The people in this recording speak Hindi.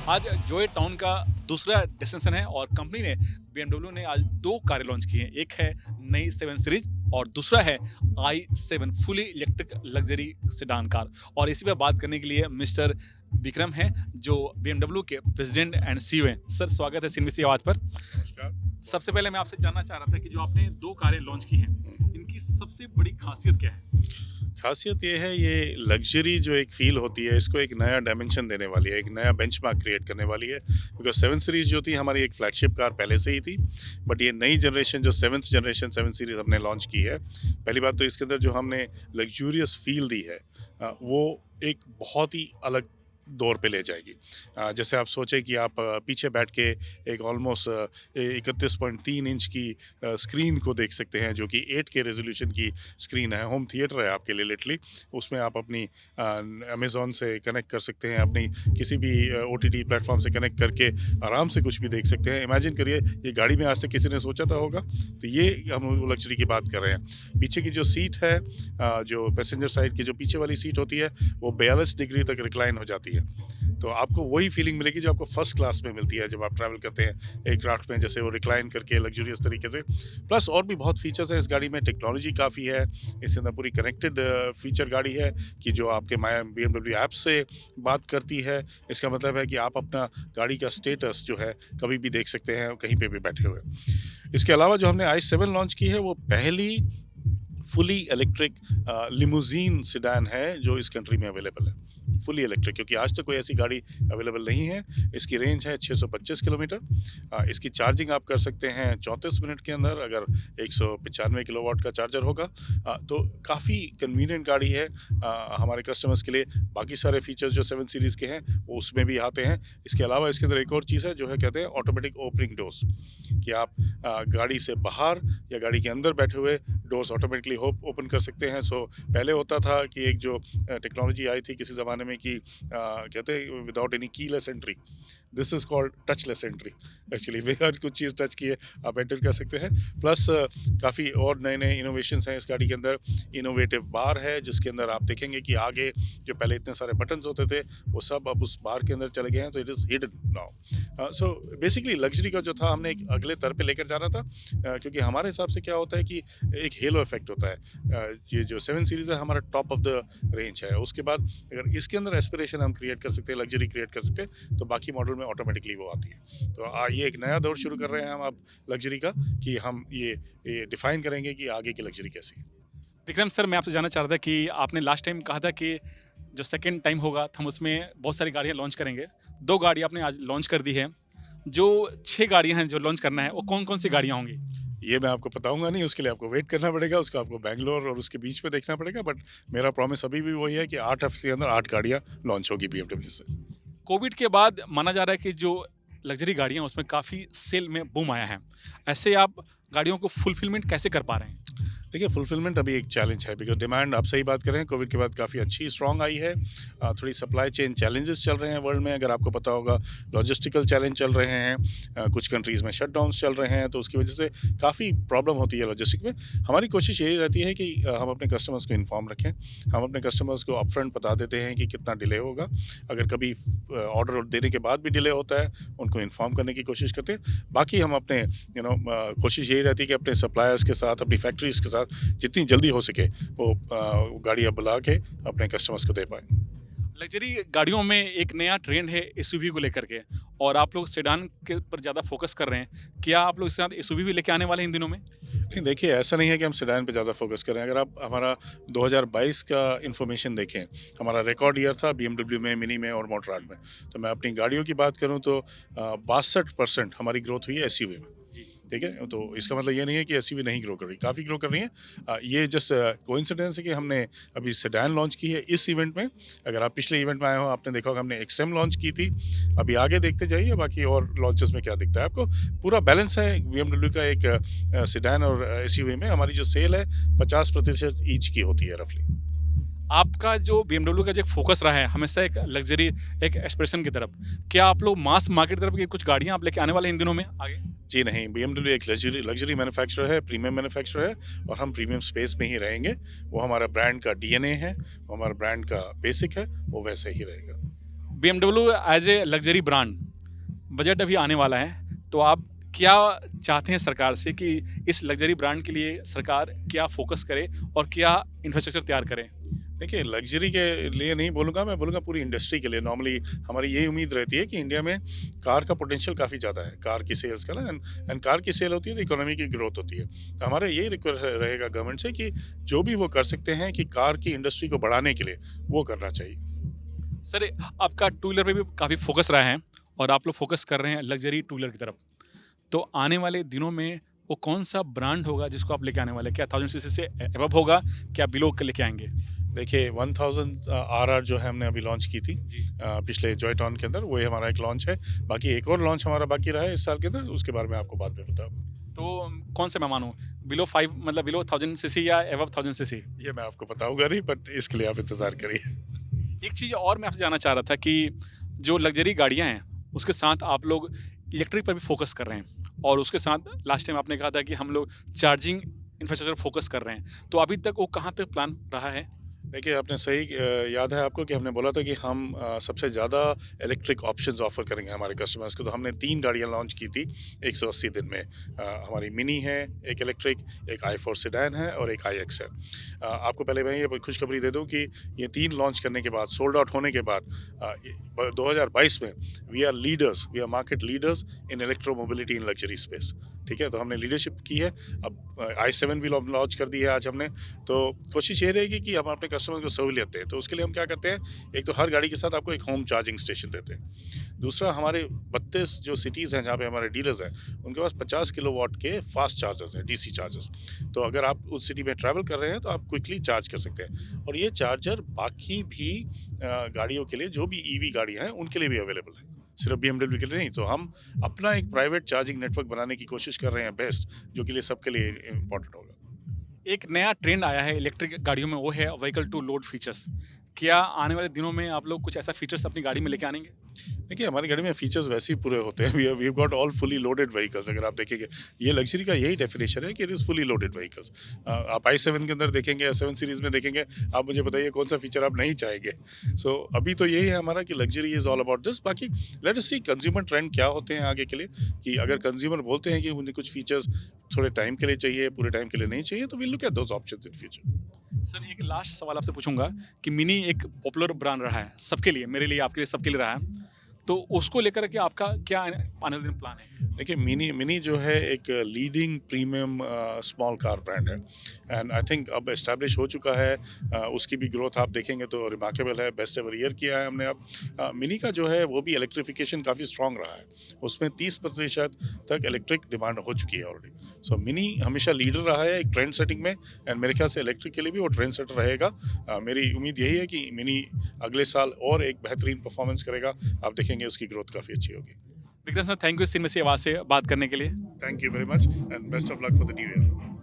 आज जोए टाउन का दूसरा डेस्टिनेशन है और कंपनी ने BMW ने आज दो कारें लॉन्च की हैं। एक है नई 7 सीरीज और दूसरा है i7 fully electric luxury sedan car. और इसी पे बात करने के लिए मिस्टर विक्रम हैं जो BMW के प्रेसिडेंट एंड CEO हैं। सर स्वागत है CNBC आवाज पर। नमस्कार। सबसे पहले मैं आपसे जानना चाह रहा था कि जो आपने दो कारें लॉन्च की हैं, इनकी सबसे बड़ी खासियत क्या है? खासियत ये है, ये लग्जरी जो एक फील होती है, इसको एक नया डायमेंशन देने वाली है, एक नया बेंचमार्क क्रिएट करने वाली है। बिकॉज 7 सीरीज़ जो थी हमारी एक फ्लैगशिप कार पहले से ही थी, बट ये नई जनरेशन जो 7th जनरेशन 7 सीरीज़ हमने लॉन्च की है। पहली बात तो इसके अंदर जो हमने लग्जूरियस फील दी है वो एक बहुत ही अलग दौर पे ले जाएगी। जैसे आप सोचें कि आप पीछे बैठ के एक ऑलमोस्ट 31.3 इंच की स्क्रीन को देख सकते हैं, जो कि 8K रेजोल्यूशन की स्क्रीन है। होम थिएटर है आपके लिए लिटरली। उसमें आप अपनी अमेज़ॉन से कनेक्ट कर सकते हैं, अपनी किसी भी OTT प्लेटफॉर्म से कनेक्ट करके आराम से कुछ भी देख सकते हैं। इमेजिन करिए, ये गाड़ी में आज तक किसी ने सोचा था होगा? तो ये हम लग्जरी की बात कर रहे हैं। पीछे की जो सीट है, जो पैसेंजर साइड की जो पीछे वाली सीट होती है, वो 42 डिग्री तक रिक्लाइन हो जाती है। तो आपको वही फीलिंग मिलेगी जो आपको फर्स्ट क्लास में मिलती है जब आप ट्रैवल करते हैं एयरक्राफ्ट में, जैसे वो रिक्लाइन करके लग्जरियस तरीके से। प्लस और भी बहुत फीचर्स हैं इस गाड़ी में। टेक्नोलॉजी काफ़ी है इसके अंदर, पूरी कनेक्टेड फीचर गाड़ी है कि जो आपके माय BMW ऐप से बात करती है। इसका मतलब है कि आप अपना गाड़ी का स्टेटस जो है कभी भी देख सकते हैं कहीं पे भी बैठे हुए। इसके अलावा जो हमने i7 लॉन्च की है, वो पहली फुली इलेक्ट्रिक लिमोजीन सेडान है जो इस कंट्री में अवेलेबल है। फुली इलेक्ट्रिक, क्योंकि आज तक कोई ऐसी गाड़ी अवेलेबल नहीं है। इसकी रेंज है 625 किलोमीटर। इसकी चार्जिंग आप कर सकते हैं 34 मिनट के अंदर, अगर 195 किलोवाट का चार्जर होगा। तो काफ़ी कन्वीनियंट गाड़ी है हमारे कस्टमर्स के लिए। बाकी सारे फीचर्स जो 7 सीरीज़ के हैं वो उसमें भी आते हैं। इसके अलावा इसके अंदर एक और चीज़ है जो है, कहते हैं ऑटोमेटिक ओपनिंग डोर्स, कि आप गाड़ी से बाहर या गाड़ी के अंदर बैठे हुए डोर्स ऑटोमेटिकली ओपन कर सकते हैं। सो पहले होता था कि एक जो टेक्नोलॉजी आई थी किसी ज़माने में कि कहते हैं without any keyless entry, this is called touchless entry. Actually बगैर कुछ चीज़ टच किए आप एंटर कर सकते हैं। प्लस काफ़ी और नए नए इनोवेशंस हैं इस गाड़ी के अंदर। इनोवेटिव बार है जिसके अंदर आप देखेंगे कि आगे जो पहले इतने सारे बटन्स होते थे वो सब अब उस बार के अंदर चले गए हैं, तो it is hidden now. So basically luxury का जो था हमने एक अगले स्तर पे लेकर जाना था, क्योंकि हमारे हिसाब से क्या होता है कि एक हेलो इफेक्ट होता है। ये जो 7 सीरीज़ है हमारा टॉप ऑफ द रेंज है। उसके बाद अगर इसके अंदर एस्पिरेशन हम क्रिएट कर सकते हैं, लग्जरी क्रिएट कर सकते हैं, तो बाकी मॉडल में ऑटोमेटिकली वो आती है। तो ये एक नया दौर शुरू कर रहे हैं हम अब लग्जरी का, कि हम ये डिफाइन करेंगे कि आगे की लग्जरी कैसी है। विक्रम सर, मैं आपसे जानना चाह रहा था कि आपने लास्ट टाइम कहा था कि जो सेकंड टाइम होगा तो हम उसमें बहुत सारी गाड़ियाँ लॉन्च करेंगे। दो गाड़ी आपने आज लॉन्च कर दी है। जो 6 गाड़ियाँ हैं जो लॉन्च करना है, वो कौन-कौन सी गाड़ियाँ होंगी? ये मैं आपको बताऊंगा नहीं, उसके लिए आपको वेट करना पड़ेगा, उसको आपको बैंगलोर और उसके बीच में देखना पड़ेगा। बट मेरा प्रॉमिस अभी भी वही है कि 8 हफ्ते के अंदर 8 गाड़ियाँ लॉन्च होगी BMW से। कोविड के बाद माना जा रहा है कि जो लग्जरी गाड़ियाँ उसमें काफ़ी सेल में बूम आया है। ऐसे आप गाड़ियों को फुलफिलमेंट कैसे कर पा रहे हैं? देखिए, फुलफिलमेंट अभी एक चैलेंज है, बिकॉज डिमांड आप सही बात कर रहे हैं, कोविड के बाद काफ़ी अच्छी स्ट्रॉन्ग आई है। थोड़ी सप्लाई चेन चैलेंजेस चल रहे हैं वर्ल्ड में, अगर आपको पता होगा। लॉजिस्टिकल चैलेंज चल रहे हैं, कुछ कंट्रीज़ में शटडाउन्स चल रहे हैं, तो उसकी वजह से काफ़ी प्रॉब्लम होती है लॉजिस्टिक में। हमारी कोशिश यही रहती है कि हम अपने कस्टमर्स को इन्फॉर्म रखें। हम अपने कस्टमर्स को अपफ्रंट बता देते हैं कि कितना डिले होगा। अगर कभी ऑर्डर देने के बाद भी डिले होता है, उनको इन्फॉर्म करने की कोशिश करते हैं। बाकी हम अपने कोशिश यही रहती है कि अपने सप्लायर्स के साथ, अपनी फैक्ट्रीज़ के साथ जितनी जल्दी हो सके वो गाड़ियाँ बुला के अपने कस्टमर्स को दे पाएँ। लग्जरी गाड़ियों में एक नया ट्रेंड है एसयूवी को लेकर के, और आप लोग सेडान के पर ज़्यादा फोकस कर रहे हैं। क्या आप लोग इसके साथ एसयूवी भी लेके आने वाले हैं इन दिनों में? नहीं, देखिए, ऐसा नहीं है कि हम सेडान पे ज़्यादा फोकस कर रहे हैं। अगर आप हमारा 2022 का इन्फॉर्मेशन देखें, हमारा रिकॉर्ड ईयर था BMW में, मिनी में और मोटराड में। तो मैं अपनी गाड़ियों की बात करूँ तो 62% हमारी ग्रोथ हुई है SUV में। ठीक है, तो इसका मतलब ये नहीं है कि SUV नहीं ग्रो कर रही, काफ़ी ग्रो कर रही है। ये जस्ट कोइंसिडेंस है कि हमने अभी सेडान लॉन्च की है इस इवेंट में। अगर आप पिछले इवेंट में आए हो, आपने देखा होगा हमने XM लॉन्च की थी। अभी आगे देखते जाइए बाकी और लॉन्चेस में क्या दिखता है आपको। पूरा बैलेंस है BMW का। एक सेडान और SUV में हमारी जो सेल है 50% ईच की होती है रफली। आपका जो BMW का जो एक फोकस रहा है हमेशा एक लग्जरी, एक एक्सप्रेशन की तरफ, क्या आप लोग मास मार्केट की तरफ की कुछ गाड़ियाँ आप लेके आने वाले हैं इन दिनों में आगे? जी नहीं, BMW एक लग्जरी मैन्युफैक्चरर है, प्रीमियम मैन्युफैक्चरर है, और हम प्रीमियम स्पेस में ही रहेंगे। वो हमारा ब्रांड का DNA है, वो हमारा ब्रांड का बेसिक है, वो वैसे ही रहेगा। BMW as a luxury brand, budget अभी आने वाला है, तो आप क्या चाहते हैं सरकार से कि इस लग्जरी ब्रांड के लिए सरकार क्या फोकस करे और क्या इंफ्रास्ट्रक्चर तैयार करे? देखिए, लग्जरी के लिए नहीं बोलूँगा, मैं बोलूँगा पूरी इंडस्ट्री के लिए। नॉर्मली हमारी यही उम्मीद रहती है कि इंडिया में कार का पोटेंशियल काफ़ी ज़्यादा है, कार की सेल्स का ना, एंड कार की सेल होती है तो इकोनॉमी की ग्रोथ होती है। तो हमारा यही रिक्वेस्ट रहेगा गवर्नमेंट से कि जो भी वो कर सकते हैं कि कार की इंडस्ट्री को बढ़ाने के लिए वो करना चाहिए। सर, आपका टू व्हीलर पे भी काफ़ी फोकस रहा है और आप लोग फोकस कर रहे हैं लग्जरी टू व्हीलर की तरफ। तो आने वाले दिनों में वो कौन सा ब्रांड होगा जिसको आप लेके आने वाले हैं? क्या 1000 सीसी से एबव होगा, क्या बिलो के लेके आएंगे? देखिए, 1000 आरआर जो है हमने अभी लॉन्च की थी पिछले जॉयटॉन के अंदर, वही हमारा एक लॉन्च है। बाकी एक और लॉन्च हमारा बाकी रहा है इस साल के अंदर, उसके बारे में आपको बाद में बताऊँगा। तो कौन से मैं मानूँ, बिलो 5 मतलब बिलो 1000 सीसी या एबव 1000 सीसी? ये मैं आपको बताऊँगा नहीं, बट इसके लिए आप इंतज़ार करिए। एक चीज़ और मैं आपसे जानना चाह रहा था कि जो लग्जरी गाड़ियाँ हैं, उसके साथ आप लोग इलेक्ट्रिक पर भी फोकस कर रहे हैं और उसके साथ लास्ट टाइम आपने कहा था कि हम लोग चार्जिंग इंफ्रास्ट्रक्चर फोकस कर रहे हैं। तो अभी तक वो कहाँ तक प्लान रहा है? देखिए, आपने सही याद है आपको कि हमने बोला था कि हम सबसे ज़्यादा इलेक्ट्रिक ऑप्शंस ऑफ़र करेंगे हमारे कस्टमर्स को। तो हमने 3 गाड़ियाँ लॉन्च की थी 180 दिन में। हमारी मिनी है, एक इलेक्ट्रिक, एक i4 सेडान है और एक iX है। आपको पहले मैं ये खुशखबरी दे दूँ कि ये 3 लॉन्च करने के बाद, सोल्ड आउट होने के बाद 2022 में we are market leaders in electro mobility in luxury space. ठीक है, तो हमने लीडरशिप की है। अब i7 भी लॉन्च कर दी है आज हमने। तो कोशिश ये रहेगी कि हम अपने कस्टमर को सहूलियत दें। तो उसके लिए हम क्या करते हैं, एक तो हर गाड़ी के साथ आपको एक होम चार्जिंग स्टेशन देते हैं। दूसरा, हमारे 32 जो सिटीज़ हैं जहाँ पे हमारे डीलर्स हैं, उनके पास 50 किलोवाट के फास्ट चार्जर्स हैं, डीसी चार्जर्स। तो अगर आप उस सिटी में ट्रैवल कर रहे हैं तो आप क्विकली चार्ज कर सकते हैं। और ये चार्जर बाकी भी गाड़ियों के लिए, जो भी ईवी गाड़ियाँ हैं उनके लिए भी अवेलेबल है, सिर्फ BMW के लिए नहीं। तो हम अपना एक प्राइवेट चार्जिंग नेटवर्क बनाने की कोशिश कर रहे हैं बेस्ट, जो कि लिए सबके लिए इम्पोर्टेंट होगा। एक नया ट्रेंड आया है इलेक्ट्रिक गाड़ियों में, वो है व्हीकल टू लोड फीचर्स। क्या आने वाले दिनों में आप लोग कुछ ऐसा फीचर्स अपनी गाड़ी में लेके आनेंगे? देखिए, हमारी गाड़ी में फीचर्स वैसे ही पूरे होते हैं। We got all fully loaded vehicles. अगर आप देखेंगे, ये लग्जरी का यही डेफिनेशन है कि it is fully loaded vehicles. आप i7 के अंदर देखेंगे, 7 सीरीज़ में देखेंगे, आप मुझे बताइए कौन सा फीचर आप नहीं चाहेंगे। सो अभी तो यही है हमारा कि luxury is all about this. बाकी लेट अस सी कंज्यूमर ट्रेंड क्या होते हैं आगे के लिए, कि अगर कंज्यूमर बोलते हैं कि उन्हें कुछ फीचर्स थोड़े टाइम के लिए चाहिए, पूरे टाइम के लिए नहीं चाहिए, तो we look at those options in future. Sir, एक लास्ट सवाल आपसे पूछूंगा कि मिनी एक पॉपुलर ब्रांड रहा है सबके लिए, मेरे लिए, आपके लिए, सबके लिए रहा है। तो उसको लेकर के आपका क्या आने वाले दिन प्लान है? देखिए, मिनी जो है एक leading premium small car brand है, एंड आई थिंक अब एस्टैब्लिश हो चुका है। उसकी भी ग्रोथ आप देखेंगे तो रिमार्केबल है, बेस्ट एवर ईयर किया है हमने। अब मिनी का जो है वो भी इलेक्ट्रिफिकेशन काफ़ी स्ट्रॉन्ग रहा है, उसमें 30% तक इलेक्ट्रिक डिमांड हो चुकी है ऑलरेडी। सो मिनी हमेशा लीडर रहा है एक ट्रेंड सेटिंग में, एंड मेरे ख्याल से इलेक्ट्रिक के लिए भी वो ट्रेंड सेटर रहेगा। मेरी उम्मीद यही है कि मिनी अगले साल और एक बेहतरीन परफॉर्मेंस करेगा। आप देखेंगे उसकी ग्रोथ काफ़ी अच्छी होगी। विक्रम सर, थैंक यू इस आवाज़ से बात करने के लिए। Thank you very much and best of luck for the new year.